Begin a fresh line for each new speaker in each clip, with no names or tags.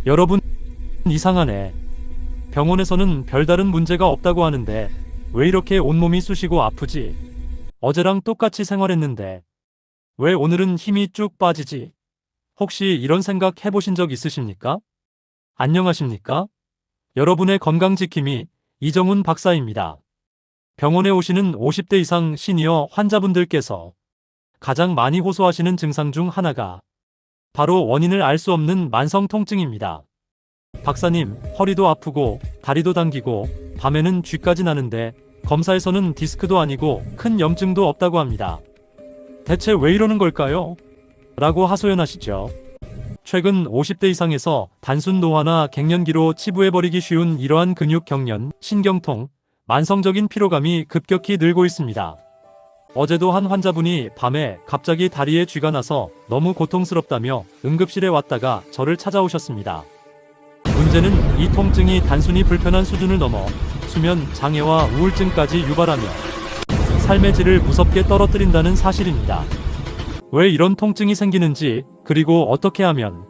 여러분, 이상하네. 병원에서는 별다른 문제가 없다고 하는데 왜 이렇게 온몸이 쑤시고 아프지? 어제랑 똑같이 생활했는데 왜 오늘은 힘이 쭉 빠지지? 혹시 이런 생각 해보신 적 있으십니까? 안녕하십니까? 여러분의 건강지킴이 이정훈 박사입니다. 병원에 오시는 50대 이상 시니어 환자분들께서 가장 많이 호소하시는 증상 중 하나가 바로 원인을 알 수 없는 만성 통증입니다. 박사님, 허리도 아프고 다리도 당기고 밤에는 쥐까지 나는데 검사에서는 디스크도 아니고 큰 염증도 없다고 합니다. 대체 왜 이러는 걸까요? 라고 하소연하시죠. 최근 50대 이상에서 단순 노화나 갱년기로 치부해버리기 쉬운 이러한 근육 경련, 신경통, 만성적인 피로감이 급격히 늘고 있습니다. 어제도 한 환자분이 밤에 갑자기 다리에 쥐가 나서 너무 고통스럽다며 응급실에 왔다가 저를 찾아오셨습니다. 문제는 이 통증이 단순히 불편한 수준을 넘어 수면 장애와 우울증까지 유발하며 삶의 질을 무섭게 떨어뜨린다는 사실입니다. 왜 이런 통증이 생기는지, 그리고 어떻게 하면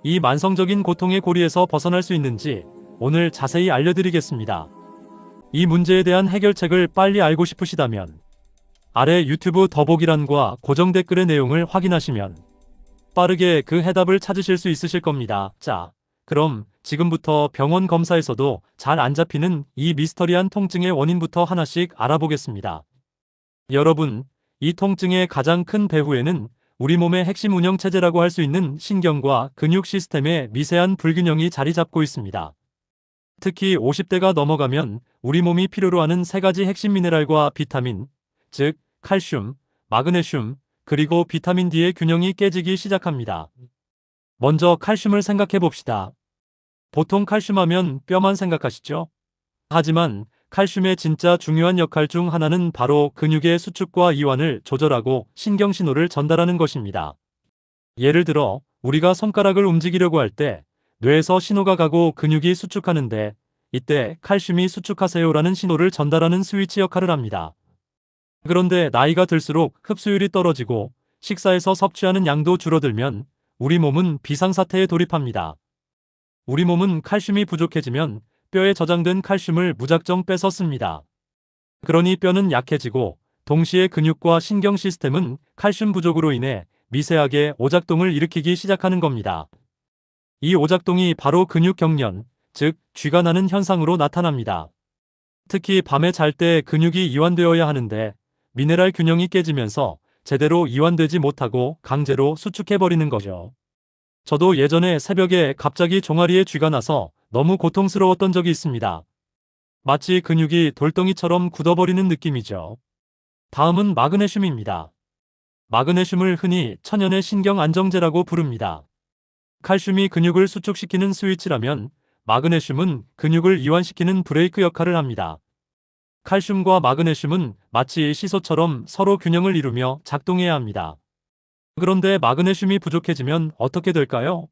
이 만성적인 고통의 고리에서 벗어날 수 있는지 오늘 자세히 알려드리겠습니다. 이 문제에 대한 해결책을 빨리 알고 싶으시다면 아래 유튜브 더보기란과 고정 댓글의 내용을 확인하시면 빠르게 그 해답을 찾으실 수 있으실 겁니다. 자, 그럼 지금부터 병원 검사에서도 잘 안 잡히는 이 미스터리한 통증의 원인부터 하나씩 알아보겠습니다. 여러분, 이 통증의 가장 큰 배후에는 우리 몸의 핵심 운영체제라고 할 수 있는 신경과 근육 시스템의 미세한 불균형이 자리 잡고 있습니다. 특히 50대가 넘어가면 우리 몸이 필요로 하는 세 가지 핵심 미네랄과 비타민, 즉 칼슘, 마그네슘, 그리고 비타민 D의 균형이 깨지기 시작합니다. 먼저 칼슘을 생각해 봅시다. 보통 칼슘 하면 뼈만 생각하시죠? 하지만 칼슘의 진짜 중요한 역할 중 하나는 바로 근육의 수축과 이완을 조절하고 신경신호를 전달하는 것입니다. 예를 들어 우리가 손가락을 움직이려고 할 때 뇌에서 신호가 가고 근육이 수축하는데 이때 칼슘이 수축하세요라는 신호를 전달하는 스위치 역할을 합니다. 그런데 나이가 들수록 흡수율이 떨어지고 식사에서 섭취하는 양도 줄어들면 우리 몸은 비상사태에 돌입합니다. 우리 몸은 칼슘이 부족해지면 뼈에 저장된 칼슘을 무작정 뺏어 씁니다. 그러니 뼈는 약해지고 동시에 근육과 신경 시스템은 칼슘 부족으로 인해 미세하게 오작동을 일으키기 시작하는 겁니다. 이 오작동이 바로 근육 경련, 즉 쥐가 나는 현상으로 나타납니다. 특히 밤에 잘 때 근육이 이완되어야 하는데 미네랄 균형이 깨지면서 제대로 이완되지 못하고 강제로 수축해버리는 거죠. 저도 예전에 새벽에 갑자기 종아리에 쥐가 나서 너무 고통스러웠던 적이 있습니다. 마치 근육이 돌덩이처럼 굳어버리는 느낌이죠. 다음은 마그네슘입니다. 마그네슘을 흔히 천연의 신경 안정제라고 부릅니다. 칼슘이 근육을 수축시키는 스위치라면 마그네슘은 근육을 이완시키는 브레이크 역할을 합니다. 칼슘과 마그네슘은 마치 시소처럼 서로 균형을 이루며 작동해야 합니다. 그런데 마그네슘이 부족해지면 어떻게 될까요?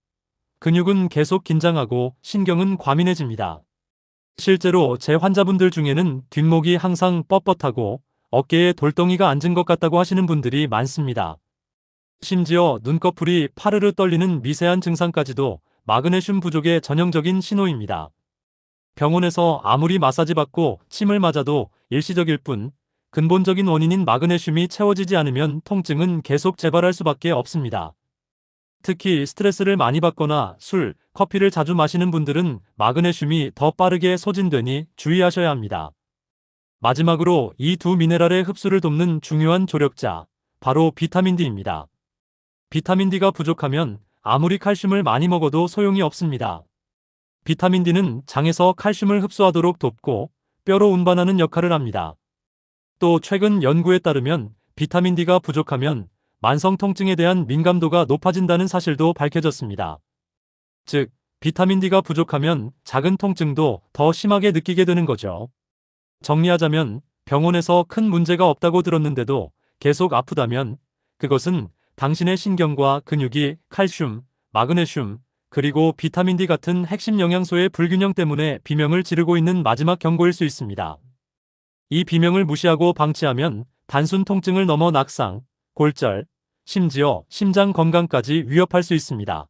근육은 계속 긴장하고 신경은 과민해집니다. 실제로 제 환자분들 중에는 뒷목이 항상 뻣뻣하고 어깨에 돌덩이가 앉은 것 같다고 하시는 분들이 많습니다. 심지어 눈꺼풀이 파르르 떨리는 미세한 증상까지도 마그네슘 부족의 전형적인 신호입니다. 병원에서 아무리 마사지 받고 침을 맞아도 일시적일 뿐 근본적인 원인인 마그네슘이 채워지지 않으면 통증은 계속 재발할 수밖에 없습니다. 특히 스트레스를 많이 받거나 술, 커피를 자주 마시는 분들은 마그네슘이 더 빠르게 소진되니 주의하셔야 합니다. 마지막으로 이 두 미네랄의 흡수를 돕는 중요한 조력자, 바로 비타민 D입니다. 비타민 D가 부족하면 아무리 칼슘을 많이 먹어도 소용이 없습니다. 비타민 D는 장에서 칼슘을 흡수하도록 돕고 뼈로 운반하는 역할을 합니다. 또 최근 연구에 따르면 비타민 D가 부족하면 만성 통증에 대한 민감도가 높아진다는 사실도 밝혀졌습니다. 즉, 비타민 D가 부족하면 작은 통증도 더 심하게 느끼게 되는 거죠. 정리하자면 병원에서 큰 문제가 없다고 들었는데도 계속 아프다면 그것은 당신의 신경과 근육이 칼슘, 마그네슘, 그리고 비타민 D 같은 핵심 영양소의 불균형 때문에 비명을 지르고 있는 마지막 경고일 수 있습니다. 이 비명을 무시하고 방치하면 단순 통증을 넘어 낙상, 골절, 심지어 심장 건강까지 위협할 수 있습니다.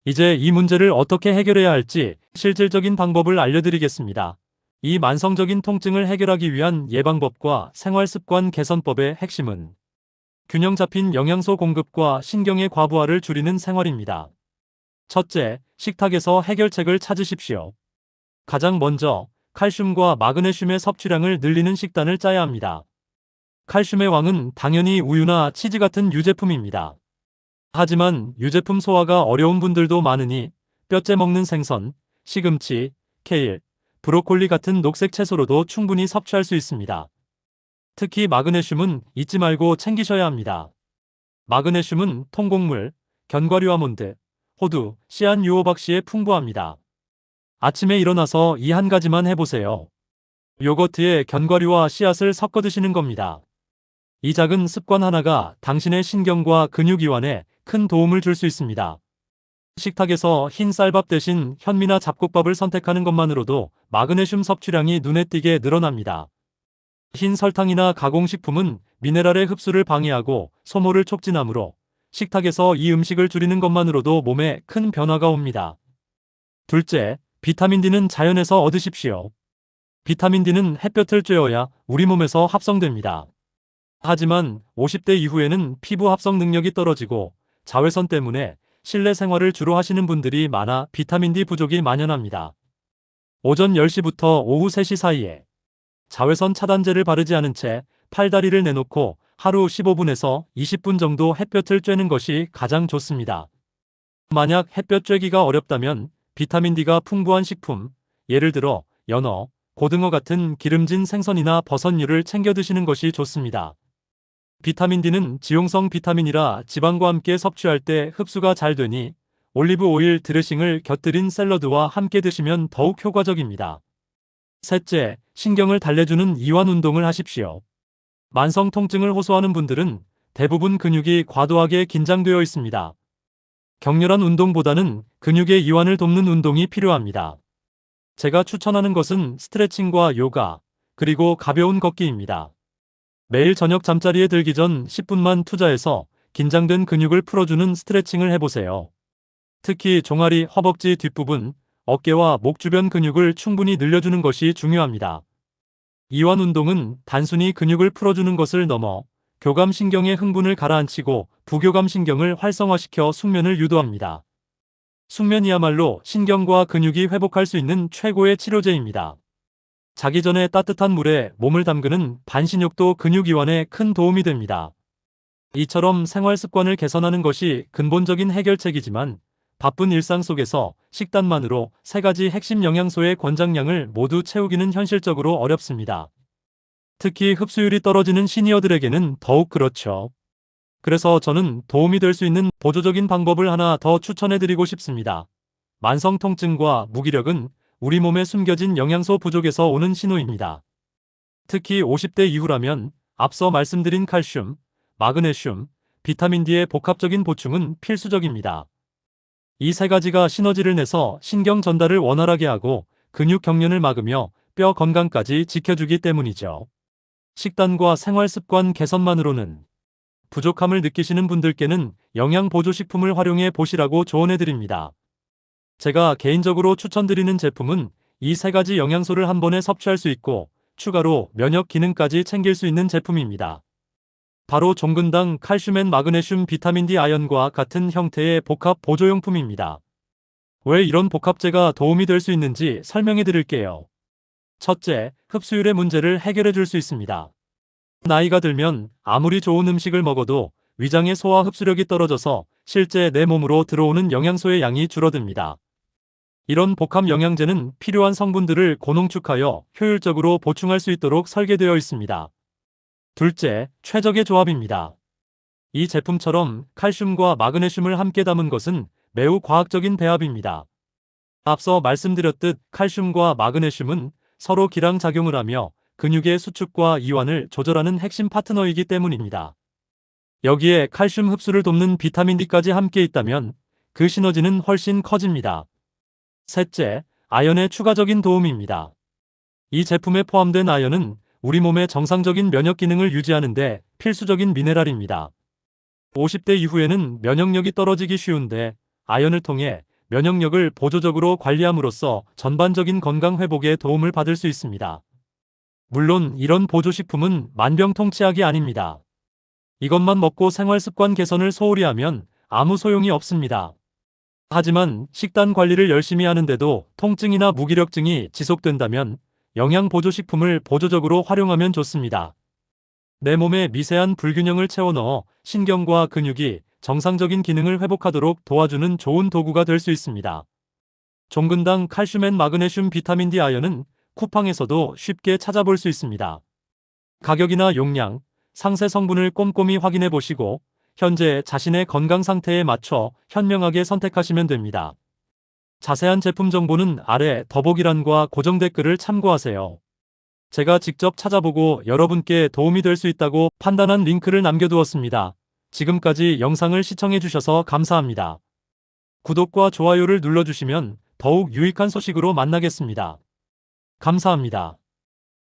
이제 이 문제를 어떻게 해결해야 할지 실질적인 방법을 알려드리겠습니다. 이 만성적인 통증을 해결하기 위한 예방법과 생활습관 개선법의 핵심은 균형 잡힌 영양소 공급과 신경의 과부하를 줄이는 생활입니다. 첫째, 식탁에서 해결책을 찾으십시오. 가장 먼저 칼슘과 마그네슘의 섭취량을 늘리는 식단을 짜야 합니다. 칼슘의 왕은 당연히 우유나 치즈 같은 유제품입니다. 하지만 유제품 소화가 어려운 분들도 많으니 뼈째 먹는 생선, 시금치, 케일, 브로콜리 같은 녹색 채소로도 충분히 섭취할 수 있습니다. 특히 마그네슘은 잊지 말고 챙기셔야 합니다. 마그네슘은 통곡물, 견과류 아몬드, 호두, 씨앗 유호박씨에 풍부합니다. 아침에 일어나서 이 한 가지만 해보세요. 요거트에 견과류와 씨앗을 섞어 드시는 겁니다. 이 작은 습관 하나가 당신의 신경과 근육 이완에 큰 도움을 줄 수 있습니다. 식탁에서 흰 쌀밥 대신 현미나 잡곡밥을 선택하는 것만으로도 마그네슘 섭취량이 눈에 띄게 늘어납니다. 흰 설탕이나 가공식품은 미네랄의 흡수를 방해하고 소모를 촉진하므로 식탁에서 이 음식을 줄이는 것만으로도 몸에 큰 변화가 옵니다. 둘째, 비타민 D는 자연에서 얻으십시오. 비타민 D는 햇볕을 쬐어야 우리 몸에서 합성됩니다. 하지만 50대 이후에는 피부 합성 능력이 떨어지고 자외선 때문에 실내 생활을 주로 하시는 분들이 많아 비타민 D 부족이 만연합니다. 오전 10시부터 오후 3시 사이에 자외선 차단제를 바르지 않은 채 팔다리를 내놓고 하루 15분에서 20분 정도 햇볕을 쬐는 것이 가장 좋습니다. 만약 햇볕 쬐기가 어렵다면 비타민 D가 풍부한 식품, 예를 들어 연어, 고등어 같은 기름진 생선이나 버섯류를 챙겨 드시는 것이 좋습니다. 비타민 D는 지용성 비타민이라 지방과 함께 섭취할 때 흡수가 잘 되니 올리브 오일 드레싱을 곁들인 샐러드와 함께 드시면 더욱 효과적입니다. 셋째, 신경을 달래주는 이완 운동을 하십시오. 만성 통증을 호소하는 분들은 대부분 근육이 과도하게 긴장되어 있습니다. 격렬한 운동보다는 근육의 이완을 돕는 운동이 필요합니다. 제가 추천하는 것은 스트레칭과 요가, 그리고 가벼운 걷기입니다. 매일 저녁 잠자리에 들기 전 10분만 투자해서 긴장된 근육을 풀어주는 스트레칭을 해보세요. 특히 종아리, 허벅지 뒷부분, 어깨와 목 주변 근육을 충분히 늘려주는 것이 중요합니다. 이완 운동은 단순히 근육을 풀어주는 것을 넘어 교감신경의 흥분을 가라앉히고 부교감신경을 활성화시켜 숙면을 유도합니다. 숙면이야말로 신경과 근육이 회복할 수 있는 최고의 치료제입니다. 자기 전에 따뜻한 물에 몸을 담그는 반신욕도 근육 이완에 큰 도움이 됩니다. 이처럼 생활 습관을 개선하는 것이 근본적인 해결책이지만 바쁜 일상 속에서 식단만으로 3가지 핵심 영양소의 권장량을 모두 채우기는 현실적으로 어렵습니다. 특히 흡수율이 떨어지는 시니어들에게는 더욱 그렇죠. 그래서 저는 도움이 될 수 있는 보조적인 방법을 하나 더 추천해드리고 싶습니다. 만성 통증과 무기력은 우리 몸에 숨겨진 영양소 부족에서 오는 신호입니다. 특히 50대 이후라면 앞서 말씀드린 칼슘, 마그네슘, 비타민 D의 복합적인 보충은 필수적입니다. 이 3가지가 시너지를 내서 신경 전달을 원활하게 하고 근육 경련을 막으며 뼈 건강까지 지켜주기 때문이죠. 식단과 생활 습관 개선만으로는 부족함을 느끼시는 분들께는 영양보조식품을 활용해 보시라고 조언해드립니다. 제가 개인적으로 추천드리는 제품은 이 3가지 영양소를 한 번에 섭취할 수 있고 추가로 면역 기능까지 챙길 수 있는 제품입니다. 바로 종근당 칼슘 앤 마그네슘 비타민 D 아연과 같은 형태의 복합 보조용품입니다. 왜 이런 복합제가 도움이 될 수 있는지 설명해 드릴게요. 첫째, 흡수율의 문제를 해결해 줄 수 있습니다. 나이가 들면 아무리 좋은 음식을 먹어도 위장의 소화 흡수력이 떨어져서 실제 내 몸으로 들어오는 영양소의 양이 줄어듭니다. 이런 복합 영양제는 필요한 성분들을 고농축하여 효율적으로 보충할 수 있도록 설계되어 있습니다. 둘째, 최적의 조합입니다. 이 제품처럼 칼슘과 마그네슘을 함께 담은 것은 매우 과학적인 배합입니다. 앞서 말씀드렸듯 칼슘과 마그네슘은 서로 기량작용을 하며 근육의 수축과 이완을 조절하는 핵심 파트너이기 때문입니다. 여기에 칼슘 흡수를 돕는 비타민 D까지 함께 있다면 그 시너지는 훨씬 커집니다. 셋째, 아연의 추가적인 도움입니다. 이 제품에 포함된 아연은 우리 몸의 정상적인 면역 기능을 유지하는 데 필수적인 미네랄입니다. 50대 이후에는 면역력이 떨어지기 쉬운데 아연을 통해 면역력을 보조적으로 관리함으로써 전반적인 건강 회복에 도움을 받을 수 있습니다. 물론 이런 보조식품은 만병통치약이 아닙니다. 이것만 먹고 생활습관 개선을 소홀히 하면 아무 소용이 없습니다. 하지만 식단 관리를 열심히 하는데도 통증이나 무기력증이 지속된다면 영양보조식품을 보조적으로 활용하면 좋습니다. 내 몸에 미세한 불균형을 채워 넣어 신경과 근육이 정상적인 기능을 회복하도록 도와주는 좋은 도구가 될 수 있습니다. 종근당 칼슘 앤 마그네슘 비타민 D 아연은 쿠팡에서도 쉽게 찾아볼 수 있습니다. 가격이나 용량, 상세 성분을 꼼꼼히 확인해 보시고 현재 자신의 건강 상태에 맞춰 현명하게 선택하시면 됩니다. 자세한 제품 정보는 아래 더보기란과 고정 댓글을 참고하세요. 제가 직접 찾아보고 여러분께 도움이 될 수 있다고 판단한 링크를 남겨두었습니다. 지금까지 영상을 시청해주셔서 감사합니다. 구독과 좋아요를 눌러주시면 더욱 유익한 소식으로 만나겠습니다. 감사합니다.